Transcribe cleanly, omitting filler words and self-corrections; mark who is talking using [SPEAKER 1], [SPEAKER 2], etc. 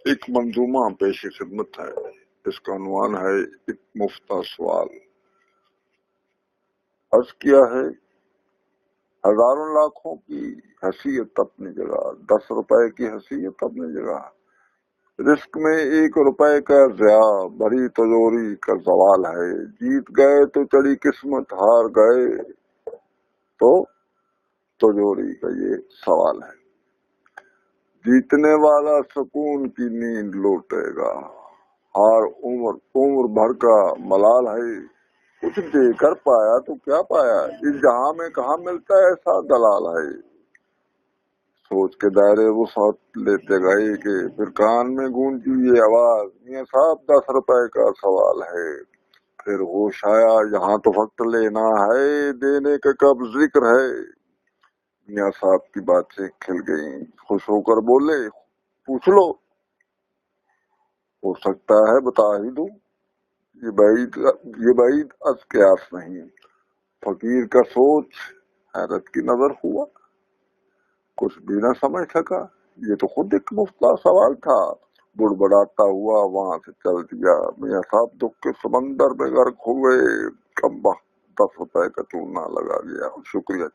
[SPEAKER 1] ایک منظومہ پیش خدمت ہے، اس کا عنوان ہے ایک مفتہ سوال۔ عرض کیا ہے ہزاروں لاکھوں کی حیثیت اپنی جگہ، 10 روپے کی حیثیت اپنی جگہ، رزق میں 1 روپے کا ضیاع بڑی تجوری کا زوال ہے، جیت گئے تو چڑھی قسمت، ہار گئے تو تجوری کا یہ سوال ہے۔ جیتنے والا سکون کی نیند لوٹے گا، ہار عمر بھر کا ملال ہے، کچھ دے کر پایا تو کیا پایا، اس جہاں میں کہاں ملتا ہے ایسا دلال ہے۔ سوچ کے دائرے وسعت لیتے گئے کہ پھر کان میں گونجی یہ آواز، میاں صاحب 10 روپے کا سوال ہے۔ پھر ہوش آیا یہاں تو وقت لینا ہے، دینے کا کب ذکر ہے۔ میاں صاحب کی باتیں کھل گئیں، خوش ہو کر بولے پوچھ لو، ہو سکتا ہے بتا ہی دوں، یہ بعید از قیاس نہیں۔ فقیر کا سوچ حیرت کی نظر ہوا، کچھ بھی نہ سمجھ سکا، یہ تو خود ایک مفتہ سوال تھا۔ بڑبڑاتا ہوا وہاں سے چل دیا۔ میاں صاحب دکھ کے سمندر میں غرق ہوئے، کم وقت 10 روپے کا چونا لگا گیا۔ شکریہ۔